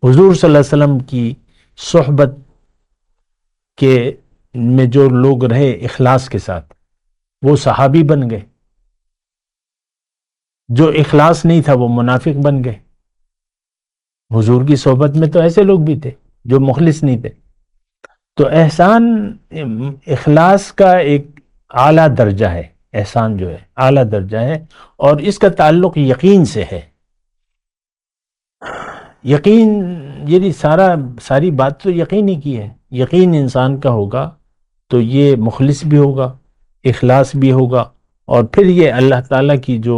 حضور صلی اللہ علیہ وسلم کی صحبت کے میں جو لوگ رہے اخلاص کے ساتھ وہ صحابی بن گئے، جو اخلاص نہیں تھا وہ منافق بن گئے۔ حضور کی صحبت میں تو ایسے لوگ بھی تھے جو مخلص نہیں تھے۔ تو احسان اخلاص کا ایک اعلیٰ درجہ ہے، احسان جو ہے اعلیٰ درجہ ہے، اور اس کا تعلق یقین سے ہے۔ یقین یعنی ساری بات تو یقین ہی کی ہے۔ یقین انسان کا ہوگا تو یہ مخلص بھی ہوگا، اخلاص بھی ہوگا، اور پھر یہ اللہ تعالیٰ کی جو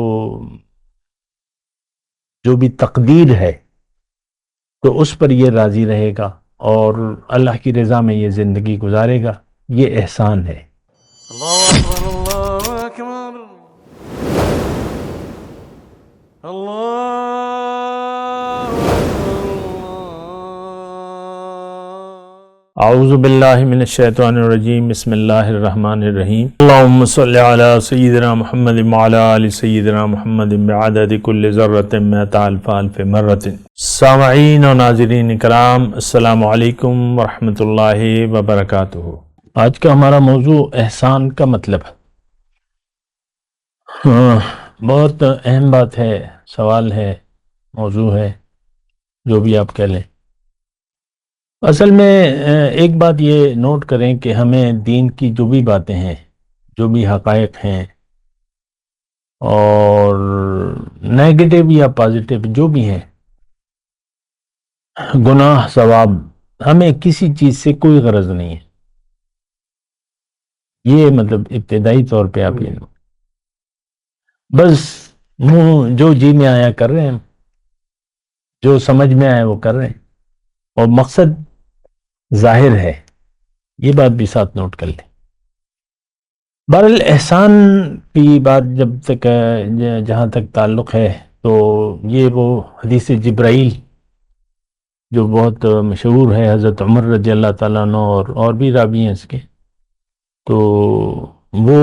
بھی تقدیر ہے تو اس پر یہ راضی رہے گا اور اللہ کی رضا میں یہ زندگی گزارے گا۔ یہ احسان ہے۔ اللہ اکبر اللہ اکبر اللہ اعوذ باللہ من الشیطان الرجیم، بسم اللہ الرحمن الرحیم۔ اللہم صلی علی سیدنا محمد وعلی آل سیدنا محمد بعدد کل ذرۃ مئۃ الف الف مرۃ۔ سامعین و ناظرین کرام، السلام علیکم ورحمۃ اللہ وبرکاتہ۔ آج کا ہمارا موضوع احسان کا مطلب ہے۔ بہت اہم بات ہے، سوال ہے، موضوع ہے، جو بھی آپ کہہ لیں۔ اصل میں ایک بات یہ نوٹ کریں کہ ہمیں دین کی جو بھی باتیں ہیں، جو بھی حقائق ہیں، اور نیگیٹو یا پازیٹیو جو بھی ہیں، گناہ ثواب، ہمیں کسی چیز سے کوئی غرض نہیں ہے۔ یہ مطلب ابتدائی طور پہ آپ یہ بس منہ جو جی میں آیا کر رہے ہیں، جو سمجھ میں آیا وہ کر رہے ہیں، اور مقصد ظاہر ہے۔ یہ بات بھی ساتھ نوٹ کر لیں۔ بہرحال احسان کی بات جہاں تک تعلق ہے تو یہ وہ حدیث جبرائیل جو بہت مشہور ہے، حضرت عمر رضی اللہ تعالیٰ عنہ اور بھی راوی ہیں اس کے، تو وہ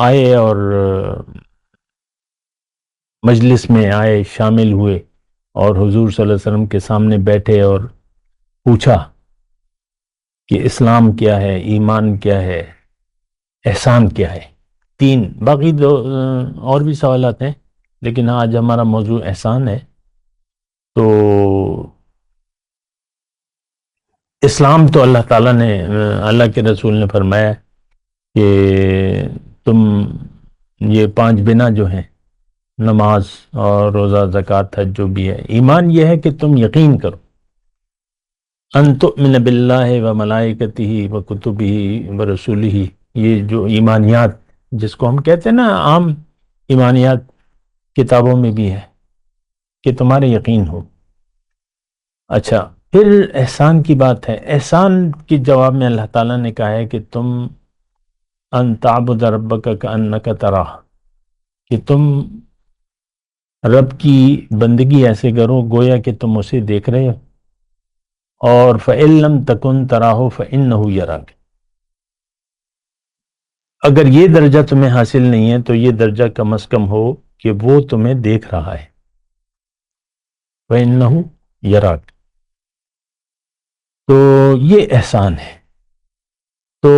آئے اور مجلس میں آئے، شامل ہوئے، اور حضور صلی اللہ علیہ وسلم کے سامنے بیٹھے اور پوچھا کہ اسلام کیا ہے، ایمان کیا ہے، احسان کیا ہے۔ تین، باقی دو اور بھی سوالات ہیں، لیکن آج ہمارا موضوع احسان ہے۔ تو اسلام تو اللہ تعالیٰ نے، اللہ کے رسول نے فرمایا کہ تم یہ 5 بنا جو ہیں، نماز اور روزہ، زکوٰۃ، حج، جو بھی ہے، ایمان یہ ہے کہ تم یقین کرو، ان تؤمن باللہ و ملائکتہ و کتبہ و رسولہ، یہ جو ایمانیات جس کو ہم کہتے ہیں نا، عام ایمانیات کتابوں میں بھی ہے کہ تمہارے یقین ہو۔ اچھا، پھر احسان کی بات ہے۔ احسان کے جواب میں اللہ تعالیٰ نے کہا ہے کہ تم ان تعبد ربک کأنک تراہ، کہ تم رب کی بندگی ایسے کرو گویا کہ تم اسے دیکھ رہے ہو، اور فَإِن لَمْ تَكُنْ تَرَاهُ فَإِنَّهُ يَرَاكَ۔ اگر یہ درجہ تمہیں حاصل نہیں ہے تو یہ درجہ کم از کم ہو کہ وہ تمہیں دیکھ رہا ہے۔ فَإِنَّهُ يَرَاكَ، تو یہ احسان ہے۔ تو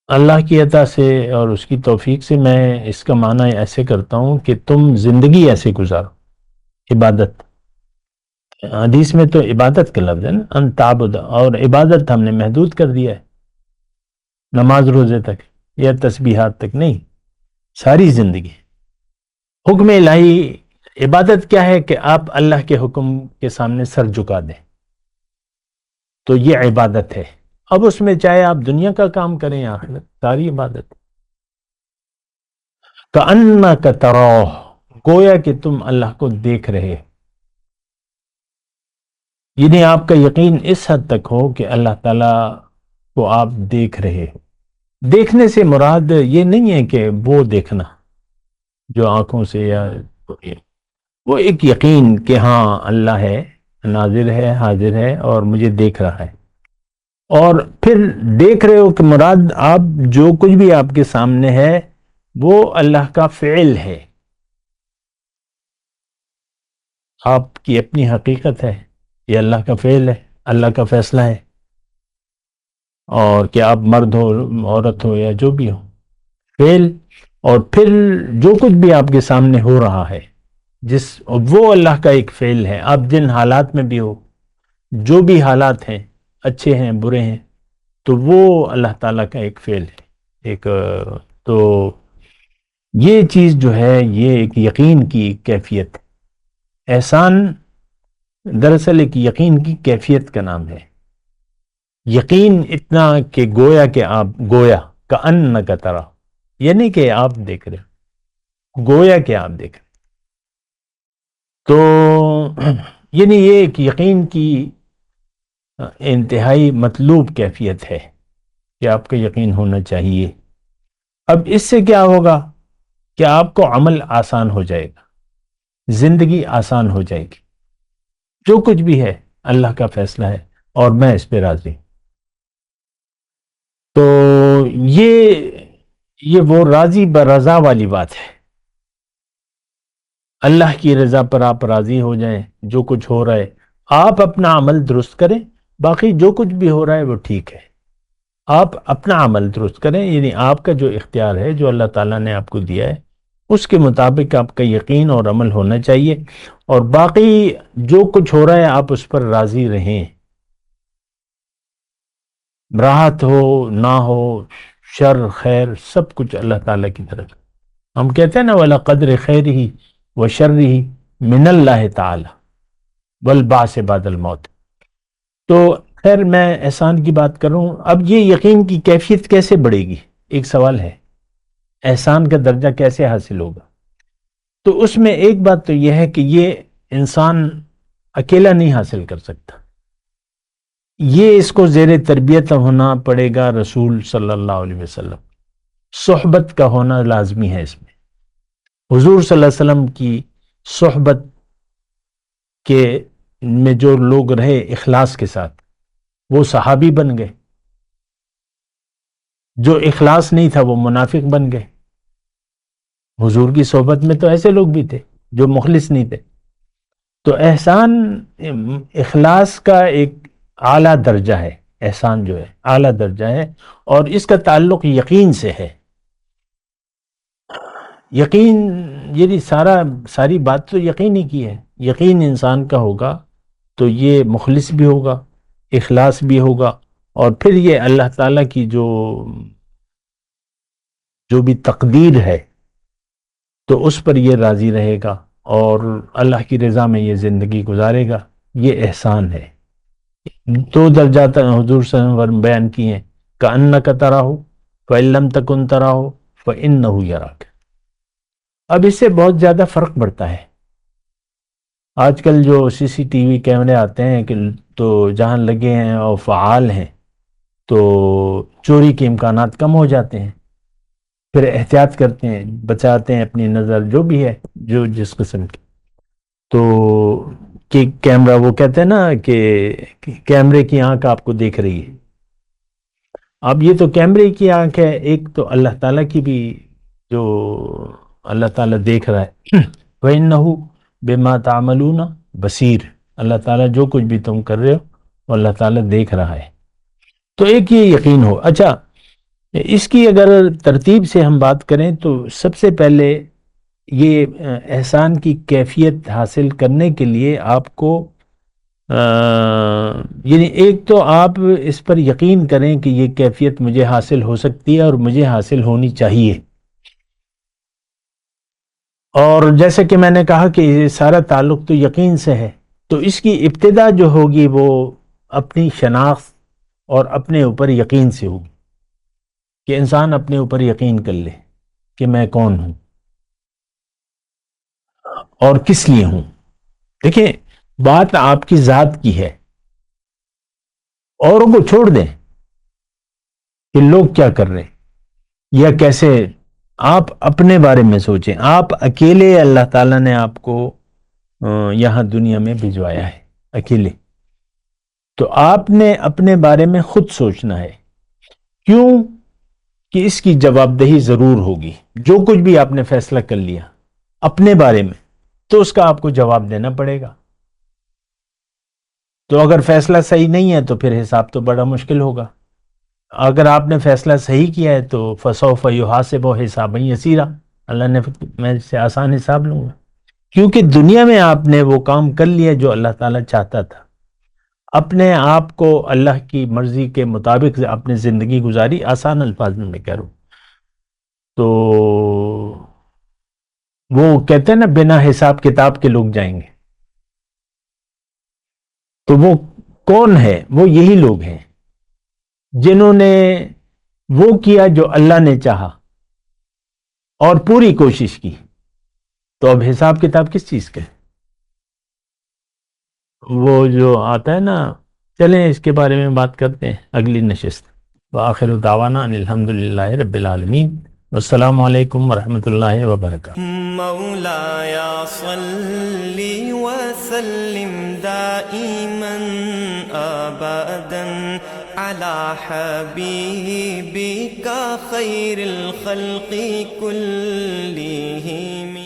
اللہ کی عطا سے اور اس کی توفیق سے میں اس کا معنی ایسے کرتا ہوں کہ تم زندگی ایسے گزارو، عبادت، حدیث میں تو عبادت کا لفظ ہے نا، ان تعبد، اور عبادت ہم نے محدود کر دیا ہے نماز روزے تک یا تسبیحات تک نہیں، ساری زندگی۔ حکم الہی عبادت کیا ہے کہ آپ اللہ کے حکم کے سامنے سر جھکا دیں، تو یہ عبادت ہے۔ اب اس میں چاہے آپ دنیا کا کام کریں یا آخرت، ساری عبادت۔ کأنک تراہ، گویا کہ تم اللہ کو دیکھ رہے، یعنی آپ کا یقین اس حد تک ہو کہ اللہ تعالیٰ کو آپ دیکھ رہے ہو۔ دیکھنے سے مراد یہ نہیں ہے کہ وہ دیکھنا جو آنکھوں سے، یا وہ ایک یقین کہ ہاں اللہ ہے، ناظر ہے، حاضر ہے، اور مجھے دیکھ رہا ہے۔ اور پھر دیکھ رہے ہو کہ مراد آپ جو کچھ بھی آپ کے سامنے ہے وہ اللہ کا فعل ہے۔ آپ کی اپنی حقیقت ہے، یہ اللہ کا فعل ہے، اللہ کا فیصلہ ہے، اور کہ آپ مرد ہو، عورت ہو، یا جو بھی ہو، فعل. اور پھر جو کچھ بھی آپ کے سامنے ہو رہا ہے، وہ اللہ کا ایک فعل ہے. آپ جن حالات میں بھی ہو، جو بھی حالات ہیں، اچھے ہیں برے ہیں، تو وہ اللہ تعالیٰ کا ایک فعل ہے. ایک تو یہ چیز جو ہے، یہ ایک یقین کی کیفیت ہے. احسان دراصل ایک یقین کی کیفیت کا نام ہے. یقین اتنا کہ گویا کأنک ترا، یہ نہیں کہ آپ دیکھ رہے، گویا کہ آپ دیکھ رہے. تو یعنی یہ ایک یقین کی انتہائی مطلوب کیفیت ہے کہ آپ کا یقین ہونا چاہیے. اب اس سے کیا ہوگا کہ آپ کو عمل آسان ہو جائے گا، زندگی آسان ہو جائے گی. جو کچھ بھی ہے اللہ کا فیصلہ ہے اور میں اس پہ راضی ہوں. تو یہ وہ راضی برضا والی بات ہے. اللہ کی رضا پر آپ راضی ہو جائیں. جو کچھ ہو رہا ہے آپ اپنا عمل درست کریں، باقی جو کچھ بھی ہو رہا ہے وہ ٹھیک ہے. آپ اپنا عمل درست کریں، یعنی آپ کا جو اختیار ہے، جو اللہ تعالیٰ نے آپ کو دیا ہے، اس کے مطابق آپ کا یقین اور عمل ہونا چاہیے. اور باقی جو کچھ ہو رہا ہے آپ اس پر راضی رہیں. راحت ہو نہ ہو، شر خیر، سب کچھ اللہ تعالیٰ کی طرف. ہم کہتے ہیں نا وَلَقَدْرِ خَيْرِهِ وَشَرِّهِ مِنَ اللَّهِ تَعَالَى وَالْبَعْثِ بَعْدَ الْمَوْتِ. تو خیر میں احسان کی بات کروں. اب یہ یقین کی کیفیت کیسے بڑھے گی؟ ایک سوال ہے. احسان کا درجہ کیسے حاصل ہوگا؟ تو اس میں ایک بات تو یہ ہے کہ یہ انسان اکیلا نہیں حاصل کر سکتا. یہ اس کو زیر تربیت ہونا پڑے گا رسول صلی اللہ علیہ وسلم. صحبت کا ہونا لازمی ہے. اس میں حضور صلی اللہ علیہ وسلم کی صحبت کے میں جو لوگ رہے اخلاص کے ساتھ، وہ صحابی بن گئے. جو اخلاص نہیں تھا وہ منافق بن گئے. حضور کی صحبت میں تو ایسے لوگ بھی تھے جو مخلص نہیں تھے. تو احسان اخلاص کا ایک اعلیٰ درجہ ہے. احسان جو ہے اعلیٰ درجہ ہے، اور اس کا تعلق یقین سے ہے. یقین یعنی ساری بات تو یقین ہی کی ہے. یقین انسان کا ہوگا تو یہ مخلص بھی ہوگا، اخلاص بھی ہوگا، اور پھر یہ اللہ تعالیٰ کی جو بھی تقدیر ہے تو اس پر یہ راضی رہے گا اور اللہ کی رضا میں یہ زندگی گزارے گا. یہ احسان ہے. دو درجات حضور صلی اللہ علیہ وسلم بیان کیے ہیں، کأنک تراہ فإن لم تکن تراہ فإنہ یراک. اب اس سے بہت زیادہ فرق پڑتا ہے. آج کل جو سی سی ٹی وی کیمرے آتے ہیں تو جہاں لگے ہیں اور فعال ہیں تو چوری کے امکانات کم ہو جاتے ہیں. پھر احتیاط کرتے ہیں، بچاتے ہیں اپنی نظر، جو بھی ہے جو جس قسم کی. تو کہ کیمرہ، وہ کہتے ہیں نا کہ کیمرے کی آنکھ آپ کو دیکھ رہی ہے. اب یہ تو کیمرے کی آنکھ ہے، ایک تو اللہ تعالیٰ کی بھی جو اللہ تعالیٰ دیکھ رہا ہے. وَإِنَّهُ بِمَا تَعْمَلُونَ بَصِيرٌ. اللہ تعالیٰ جو کچھ بھی تم کر رہے ہو وہ اللہ تعالیٰ دیکھ رہا ہے. تو ایک یہ یقین ہو. اچھا، اس کی اگر ترتیب سے ہم بات کریں تو سب سے پہلے یہ احسان کی کیفیت حاصل کرنے کے لیے آپ کو یعنی ایک تو آپ اس پر یقین کریں کہ یہ کیفیت مجھے حاصل ہو سکتی ہے اور مجھے حاصل ہونی چاہیے. اور جیسے کہ میں نے کہا کہ یہ سارا تعلق تو یقین سے ہے، تو اس کی ابتدا جو ہوگی وہ اپنی شناخت اور اپنے اوپر یقین سے ہوگی، کہ انسان اپنے اوپر یقین کر لے کہ میں کون ہوں اور کس لیے ہوں. دیکھیں، بات آپ کی ذات کی ہے. اوروں کو چھوڑ دیں کہ لوگ کیا کر رہے ہیں یا کیسے. آپ اپنے بارے میں سوچیں. آپ اکیلے اللہ تعالیٰ نے آپ کو یہاں دنیا میں بھجوایا ہے، اکیلے. تو آپ نے اپنے بارے میں خود سوچنا ہے. کیوں؟ کہ اس کی جواب دہی ضرور ہوگی. جو کچھ بھی آپ نے فیصلہ کر لیا اپنے بارے میں تو اس کا آپ کو جواب دینا پڑے گا. تو اگر فیصلہ صحیح نہیں ہے تو پھر حساب تو بڑا مشکل ہوگا. اگر آپ نے فیصلہ صحیح کیا ہے تو فسوف یحاسبہ حسابا یسیرا، اللہ نے میں اس سے آسان حساب لوں گا، کیونکہ دنیا میں آپ نے وہ کام کر لیا جو اللہ تعالیٰ چاہتا تھا. اپنے آپ کو اللہ کی مرضی کے مطابق اپنی زندگی گزاری. آسان الفاظ میں کہہ رہا ہوں. تو وہ کہتے ہیں نا بنا حساب کتاب کے لوگ جائیں گے. تو وہ کون ہے؟ وہ یہی لوگ ہیں جنہوں نے وہ کیا جو اللہ نے چاہا اور پوری کوشش کی. تو اب حساب کتاب کس چیز کا ہے؟ وہ جو آتا ہے نا، چلیں اس کے بارے میں بات کرتے ہیں اگلی نشست. وآخر دعوانا ان الحمدللہ رب العالمین. والسلام علیکم ورحمۃ اللہ وبرکاتہ. مولایا صلی وسلم دائما ابدا على حبیبک خیر الخلق کلہم.